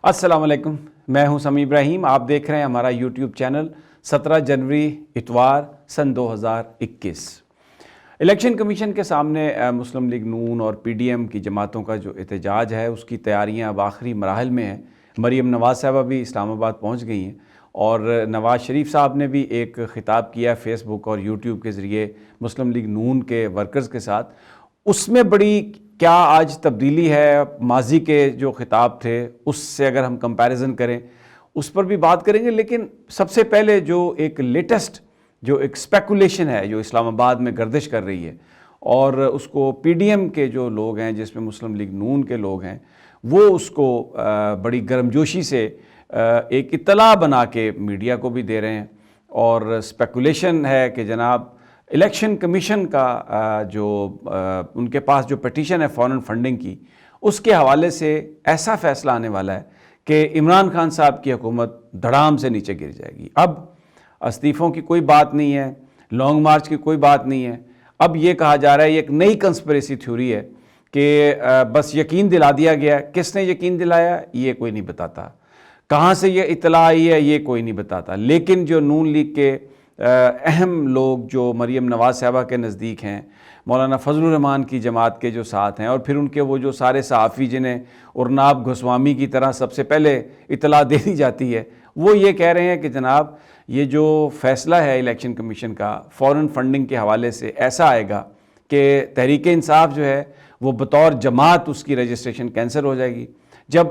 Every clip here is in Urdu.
السلام علیکم، میں ہوں سمیع ابراہیم۔ آپ دیکھ رہے ہیں ہمارا یوٹیوب چینل 17 جنوری اتوار سن 2021۔ الیکشن کمیشن کے سامنے مسلم لیگ نون اور پی ڈی ایم کی جماعتوں کا جو احتجاج ہے اس کی تیاریاں اب آخری مراحل میں ہیں۔ مریم نواز صاحبہ بھی اسلام آباد پہنچ گئی ہیں اور نواز شریف صاحب نے بھی ایک خطاب کیا فیس بک اور یوٹیوب کے ذریعے مسلم لیگ نون کے ورکرز کے ساتھ۔ اس میں بڑی کیا آج تبدیلی ہے ماضی کے جو خطاب تھے اس سے اگر ہم کمپیریزن کریں اس پر بھی بات کریں گے، لیکن سب سے پہلے جو ایک لیٹسٹ جو ایک سپیکولیشن ہے جو اسلام آباد میں گردش کر رہی ہے اور اس کو پی ڈی ایم کے جو لوگ ہیں جس میں مسلم لیگ نون کے لوگ ہیں وہ اس کو بڑی گرمجوشی سے ایک اطلاع بنا کے میڈیا کو بھی دے رہے ہیں، اور سپیکولیشن ہے کہ جناب الیکشن کمیشن کا جو ان کے پاس جو پٹیشن ہے فارن فنڈنگ کی، اس کے حوالے سے ایسا فیصلہ آنے والا ہے کہ عمران خان صاحب کی حکومت دھڑام سے نیچے گر جائے گی۔ اب استعفوں کی کوئی بات نہیں ہے، لانگ مارچ کی کوئی بات نہیں ہے، اب یہ کہا جا رہا ہے، یہ ایک نئی کنسپریسی تھیوری ہے کہ بس یقین دلا دیا گیا۔ کس نے یقین دلایا یہ کوئی نہیں بتاتا، کہاں سے یہ اطلاع آئی ہے یہ کوئی نہیں بتاتا، لیکن جو نون لیگ کے اہم لوگ جو مریم نواز صاحبہ کے نزدیک ہیں، مولانا فضل الرحمان کی جماعت کے جو ساتھ ہیں، اور پھر ان کے وہ جو سارے صحافی جنہیں ارناب گوسوامی کی طرح سب سے پہلے اطلاع دے دی جاتی ہے، وہ یہ کہہ رہے ہیں کہ جناب یہ جو فیصلہ ہے الیکشن کمیشن کا فارن فنڈنگ کے حوالے سے ایسا آئے گا کہ تحریک انصاف جو ہے وہ بطور جماعت اس کی رجسٹریشن کینسل ہو جائے گی۔ جب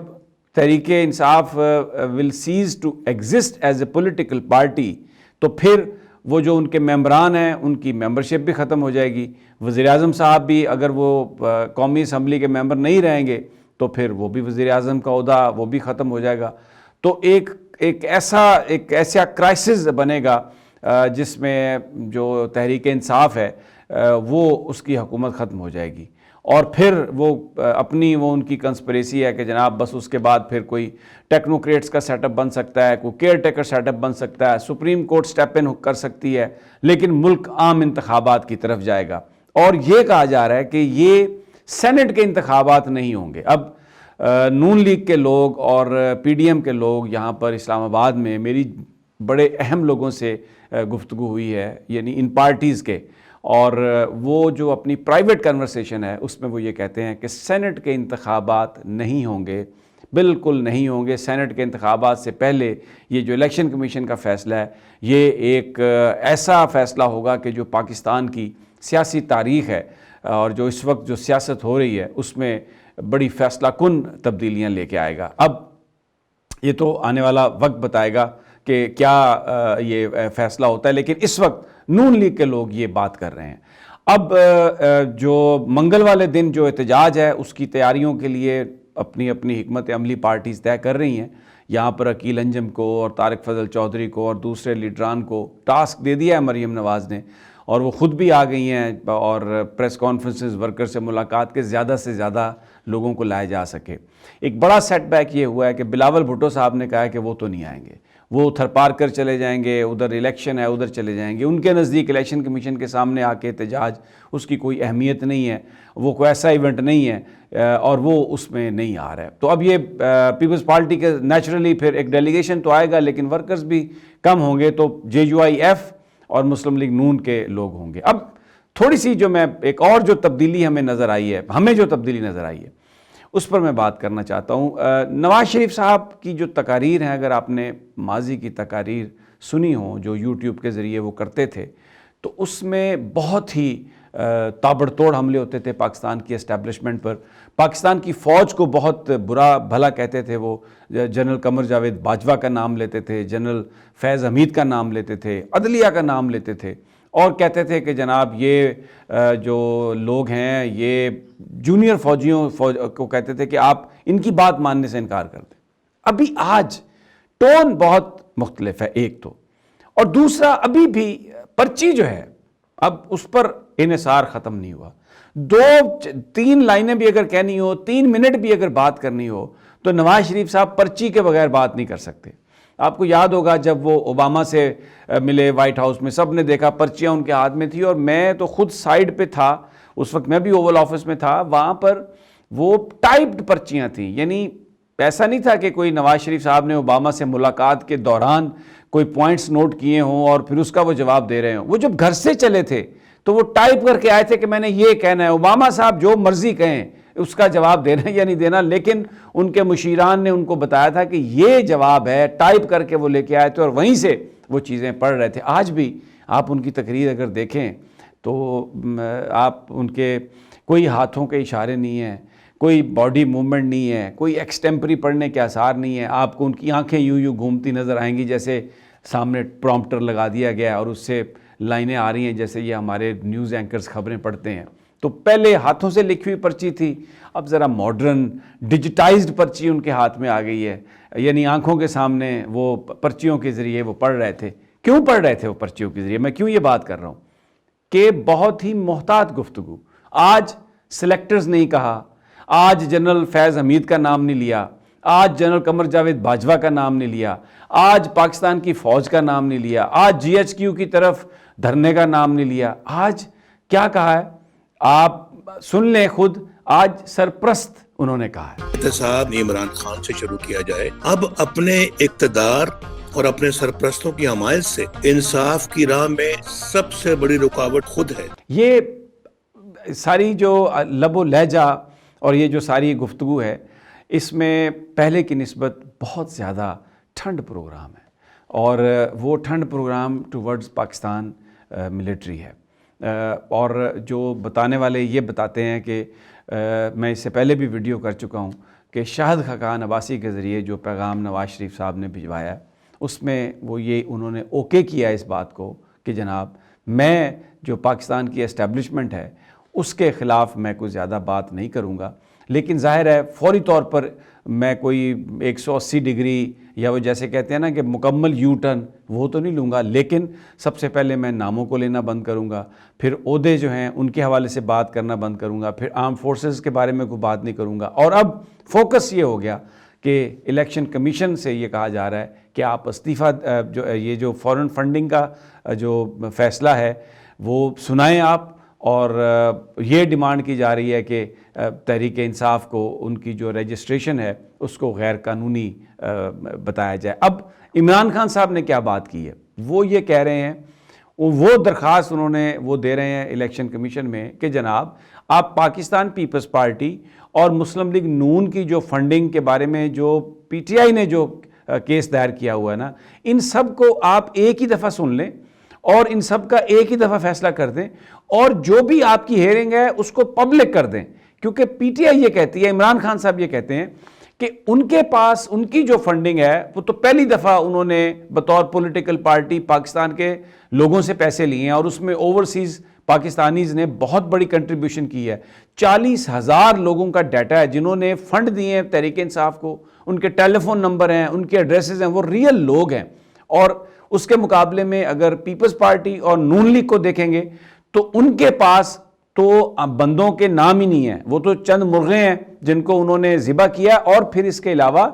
Tehreek Insaf will cease to exist as a political party تو پھر وہ جو ان کے ممبران ہیں ان کی ممبرشپ بھی ختم ہو جائے گی۔ وزیر اعظم صاحب بھی اگر وہ قومی اسمبلی کے ممبر نہیں رہیں گے تو پھر وہ بھی وزیر اعظم کا عہدہ وہ بھی ختم ہو جائے گا۔ تو ایک ایسا کرائسس بنے گا جس میں جو تحریک انصاف ہے وہ اس کی حکومت ختم ہو جائے گی، اور پھر وہ ان کی کنسپریسی ہے کہ جناب بس اس کے بعد پھر کوئی ٹیکنوکریٹس کا سیٹ اپ بن سکتا ہے، کوئی کیئر ٹیکر سیٹ اپ بن سکتا ہے، سپریم کورٹ سٹیپ ان کر سکتی ہے، لیکن ملک عام انتخابات کی طرف جائے گا۔ اور یہ کہا جا رہا ہے کہ یہ سینٹ کے انتخابات نہیں ہوں گے۔ اب نون لیگ کے لوگ اور پی ڈی ایم کے لوگ یہاں پر اسلام آباد میں میری بڑے اہم لوگوں سے گفتگو ہوئی ہے، یعنی ان پارٹیز کے، اور وہ جو اپنی پرائیویٹ کنورسیشن ہے اس میں وہ یہ کہتے ہیں کہ سینٹ کے انتخابات نہیں ہوں گے، بالکل نہیں ہوں گے۔ سینٹ کے انتخابات سے پہلے یہ جو الیکشن کمیشن کا فیصلہ ہے یہ ایک ایسا فیصلہ ہوگا کہ جو پاکستان کی سیاسی تاریخ ہے اور جو اس وقت جو سیاست ہو رہی ہے اس میں بڑی فیصلہ کن تبدیلیاں لے کے آئے گا۔ اب یہ تو آنے والا وقت بتائے گا کہ کیا یہ فیصلہ ہوتا ہے، لیکن اس وقت نون لیگ کے لوگ یہ بات کر رہے ہیں۔ اب جو منگل والے دن جو احتجاج ہے اس کی تیاریوں کے لیے اپنی حکمت عملی پارٹیز طے کر رہی ہیں۔ یہاں پر عقیل انجم کو اور طارق فضل چودھری کو اور دوسرے لیڈران کو ٹاسک دے دیا ہے مریم نواز نے، اور وہ خود بھی آ گئی ہیں اور پریس کانفرنسز ورکر سے ملاقات کے زیادہ سے زیادہ لوگوں کو لائے جا سکے۔ ایک بڑا سیٹ بیک یہ ہوا ہے کہ بلاول بھٹو صاحب نے کہا ہے کہ وہ تو نہیں آئیں گے، وہ تھر پار کر چلے جائیں گے، ادھر الیکشن ہے ادھر چلے جائیں گے۔ ان کے نزدیک الیکشن کمیشن کے سامنے آ کے احتجاج اس کی کوئی اہمیت نہیں ہے، وہ کوئی ایسا ایونٹ نہیں ہے اور وہ اس میں نہیں آ رہا ہے۔ تو اب یہ پیپلز پارٹی کے نیچرلی پھر ایک ڈیلیگیشن تو آئے گا لیکن ورکرز بھی کم ہوں گے، تو جے یو آئی ایف اور مسلم لیگ نون کے لوگ ہوں گے۔ اب تھوڑی سی جو میں ایک اور جو تبدیلی ہمیں نظر آئی ہے، جو تبدیلی نظر آئی ہے اس پر میں بات کرنا چاہتا ہوں۔ نواز شریف صاحب کی جو تقاریر ہیں، اگر آپ نے ماضی کی تقاریر سنی ہوں جو یوٹیوب کے ذریعے وہ کرتے تھے، تو اس میں بہت ہی تابڑ توڑ حملے ہوتے تھے پاکستان کی اسٹیبلشمنٹ پر۔ پاکستان کی فوج کو بہت برا بھلا کہتے تھے، وہ جنرل قمر جاوید باجوہ کا نام لیتے تھے، جنرل فیض حمید کا نام لیتے تھے، عدلیہ کا نام لیتے تھے، اور کہتے تھے کہ جناب یہ جو لوگ ہیں یہ جونیئر فوجیوں کو کہتے تھے کہ آپ ان کی بات ماننے سے انکار کر دیں۔ ابھی آج ٹون بہت مختلف ہے ایک تو، اور دوسرا ابھی بھی پرچی جو ہے اب اس پر انحصار ختم نہیں ہوا۔ 2-3 لائنیں بھی اگر کہنی ہو، 3 منٹ بھی اگر بات کرنی ہو تو نواز شریف صاحب پرچی کے بغیر بات نہیں کر سکتے۔ آپ کو یاد ہوگا جب وہ اوباما سے ملے وائٹ ہاؤس میں، سب نے دیکھا پرچیاں ان کے ہاتھ میں تھی، اور میں تو خود سائیڈ پہ تھا اس وقت، میں بھی اوول آفس میں تھا، وہاں پر وہ ٹائپڈ پرچیاں تھیں، یعنی ایسا نہیں تھا کہ کوئی نواز شریف صاحب نے اوباما سے ملاقات کے دوران کوئی پوائنٹس نوٹ کیے ہوں اور پھر اس کا وہ جواب دے رہے ہوں. وہ جب گھر سے چلے تھے تو وہ ٹائپ کر کے آئے تھے کہ میں نے یہ کہنا ہے. اوباما صاحب جو مرضی کہیں اس کا جواب دینا یا نہیں دینا, لیکن ان کے مشیران نے ان کو بتایا تھا کہ یہ جواب ہے, ٹائپ کر کے وہ لے کے آئے تھے اور وہیں سے وہ چیزیں پڑھ رہے تھے. آج بھی آپ ان کی تقریر اگر دیکھیں تو آپ ان کے کوئی ہاتھوں کے اشارے نہیں ہیں, کوئی باڈی موومنٹ نہیں ہے, کوئی ایکسٹیمپری پڑھنے کے آثار نہیں ہیں. آپ کو ان کی آنکھیں یوں گھومتی نظر آئیں گی جیسے سامنے پرومپٹر لگا دیا گیا ہے اور اس سے لائنیں آ رہی ہیں جیسے یہ ہمارے نیوز اینکرز خبریں پڑھتے ہیں. تو پہلے ہاتھوں سے لکھی ہوئی پرچی تھی, اب ذرا ماڈرن ڈیجیٹائزڈ پرچی ان کے ہاتھ میں آ گئی ہے, یعنی آنکھوں کے سامنے وہ پرچیوں کے ذریعے وہ پڑھ رہے تھے. کیوں پڑھ رہے تھے وہ پرچیوں کے ذریعے؟ میں کیوں یہ بات کر رہا ہوں کہ بہت ہی محتاط گفتگو. آج سلیکٹرز نہیں کہا, آج جنرل فیض حمید کا نام نہیں لیا, آج جنرل قمر جاوید باجوہ کا نام نہیں لیا, آج پاکستان کی فوج کا نام نہیں لیا, آج جی ایچ کیو کی طرف دھرنے کا نام نہیں لیا. آج کیا کہا ہے آپ سن لیں خود. آج سرپرست انہوں نے کہا ہے احتساب عمران خان سے شروع کیا جائے. اب اپنے اقتدار اور اپنے سرپرستوں کی حمایت سے انصاف کی راہ میں سب سے بڑی رکاوٹ خود ہے. یہ ساری جو لب و لہجہ اور یہ جو ساری گفتگو ہے اس میں پہلے کی نسبت بہت زیادہ ٹھنڈ پروگرام ہے, اور وہ ٹھنڈ پروگرام ٹورڈز پاکستان ملٹری ہے. اور جو بتانے والے یہ بتاتے ہیں کہ میں اس سے پہلے بھی ویڈیو کر چکا ہوں کہ شاہد خاقان عباسی کے ذریعے جو پیغام نواز شریف صاحب نے بھجوایا ہے اس میں وہ یہ انہوں نے اوکے کیا اس بات کو کہ جناب میں جو پاکستان کی اسٹیبلشمنٹ ہے اس کے خلاف میں کوئی زیادہ بات نہیں کروں گا, لیکن ظاہر ہے فوری طور پر میں کوئی 180 ڈگری یا وہ جیسے کہتے ہیں نا کہ مکمل یو ٹرن وہ تو نہیں لوں گا, لیکن سب سے پہلے میں ناموں کو لینا بند کروں گا, پھر عہدے جو ہیں ان کے حوالے سے بات کرنا بند کروں گا, پھر آرم فورسز کے بارے میں کوئی بات نہیں کروں گا. اور اب فوکس یہ ہو گیا کہ الیکشن کمیشن سے یہ کہا جا رہا ہے کہ آپ استعفیٰ یہ جو فورن فنڈنگ کا جو فیصلہ ہے وہ سنائیں آپ, اور یہ ڈیمانڈ کی جا رہی ہے کہ تحریک انصاف کو ان کی جو رجسٹریشن ہے اس کو غیر قانونی بتایا جائے. اب عمران خان صاحب نے کیا بات کی ہے, وہ یہ کہہ رہے ہیں, وہ درخواست انہوں نے وہ دے رہے ہیں الیکشن کمیشن میں کہ جناب آپ پاکستان پیپلز پارٹی اور مسلم لیگ نون کی جو فنڈنگ کے بارے میں جو پی ٹی آئی نے جو کیس دائر کیا ہوا ہے نا, ان سب کو آپ ایک ہی دفعہ سن لیں اور ان سب کا ایک ہی دفعہ فیصلہ کر دیں, اور جو بھی آپ کی ہیئرنگ ہے اس کو پبلک کر دیں. کیونکہ پی ٹی آئی یہ کہتی ہے, عمران خان صاحب یہ کہتے ہیں کہ ان کے پاس ان کی جو فنڈنگ ہے وہ تو پہلی دفعہ انہوں نے بطور پولیٹیکل پارٹی پاکستان کے لوگوں سے پیسے لیے ہیں, اور اس میں اوورسیز پاکستانیز نے بہت بڑی کنٹریبیوشن کی ہے. 40,000 لوگوں کا ڈیٹا ہے جنہوں نے فنڈ دیے ہیں تحریک انصاف کو, ان کے ٹیلی فون نمبر ہیں, ان کے ایڈریسز ہیں, وہ ریئل لوگ ہیں. اور اس کے مقابلے میں اگر پیپلز پارٹی اور نون لیگ کو دیکھیں گے تو ان کے پاس تو بندوں کے نام ہی نہیں ہیں, وہ تو چند مرغے ہیں جن کو انہوں نے ذبح کیا. اور پھر اس کے علاوہ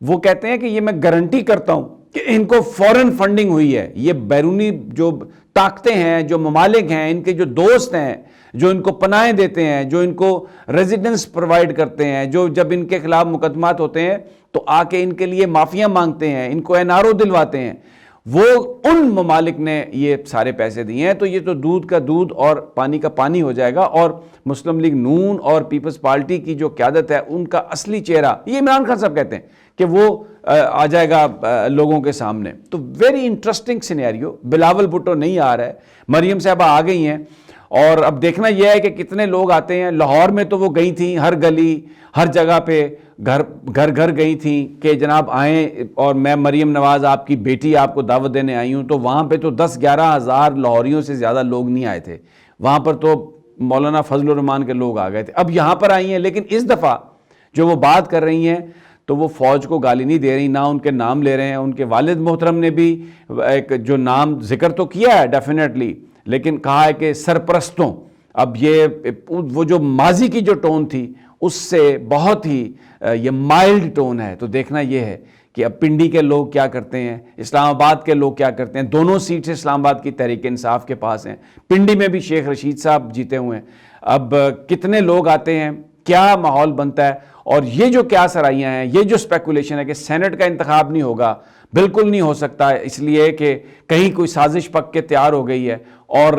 وہ کہتے ہیں کہ یہ میں گارنٹی کرتا ہوں کہ ان کو فورن فنڈنگ ہوئی ہے. یہ بیرونی جو طاقتیں ہیں, جو ممالک ہیں, ان کے جو دوست ہیں, جو ان کو پناہیں دیتے ہیں, جو ان کو ریزیڈنس پرووائڈ کرتے ہیں, جو جب ان کے خلاف مقدمات ہوتے ہیں تو آ کے ان کے لیے معافیاں مانگتے ہیں, ان کو این آر او دلواتے ہیں, وہ ان ممالک نے یہ سارے پیسے دیے ہیں. تو یہ تو دودھ کا دودھ اور پانی کا پانی ہو جائے گا. اور مسلم لیگ نون اور پیپلز پارٹی کی جو قیادت ہے ان کا اصلی چہرہ, یہ عمران خان صاحب کہتے ہیں کہ وہ آ جائے گا لوگوں کے سامنے. تو very interesting scenario. Bilawal Bhutto نہیں آ رہا ہے, مریم صاحبہ آ گئی ہیں, اور اب دیکھنا یہ ہے کہ کتنے لوگ آتے ہیں. لاہور میں تو وہ گئی تھیں, ہر گلی ہر جگہ پہ گھر گئی تھیں کہ جناب آئیں, اور میں مریم نواز آپ کی بیٹی آپ کو دعوت دینے آئی ہوں. تو وہاں پہ تو 10-11 ہزار لاہوریوں سے زیادہ لوگ نہیں آئے تھے, وہاں پر تو مولانا فضل الرحمان کے لوگ آ گئے تھے. اب یہاں پر آئی ہیں, لیکن اس دفعہ جو وہ بات کر رہی ہیں تو وہ فوج کو گالی نہیں دے رہی, نہ ان کے نام لے رہے ہیں. ان کے والد محترم نے بھی ایک جو نام ذکر تو کیا ہے ڈیفینیٹلی, لیکن کہا ہے کہ سرپرستوں. اب یہ وہ جو ماضی کی جو ٹون تھی اس سے بہت ہی یہ مائلڈ ٹون ہے. تو دیکھنا یہ ہے کہ اب پنڈی کے لوگ کیا کرتے ہیں, اسلام آباد کے لوگ کیا کرتے ہیں. دونوں سیٹس اسلام آباد کی تحریک انصاف کے پاس ہیں, پنڈی میں بھی شیخ رشید صاحب جیتے ہوئے ہیں. اب کتنے لوگ آتے ہیں کیا ماحول بنتا ہے. اور یہ جو کیا سرائیاں ہیں, یہ جو اسپیکولیشن ہے کہ سینٹ کا انتخاب نہیں ہوگا, بالکل نہیں ہو سکتا, اس لیے کہ کہیں کوئی سازش پک کے تیار ہو گئی ہے, اور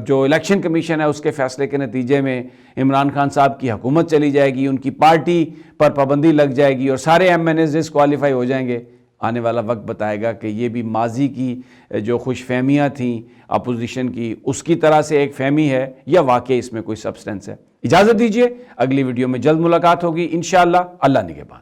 جو الیکشن کمیشن ہے اس کے فیصلے کے نتیجے میں عمران خان صاحب کی حکومت چلی جائے گی, ان کی پارٹی پر پابندی لگ جائے گی اور سارے ایم این ایز ڈسکوالیفائی ہو جائیں گے. آنے والا وقت بتائے گا کہ یہ بھی ماضی کی جو خوش فہمیاں تھیں اپوزیشن کی, اس کی طرح سے ایک فہمی ہے یا واقعی اس میں کوئی سبسٹنس ہے. اجازت دیجیے, اگلی ویڈیو میں جلد ملاقات ہوگی انشاءاللہ. اللہ نگہبان.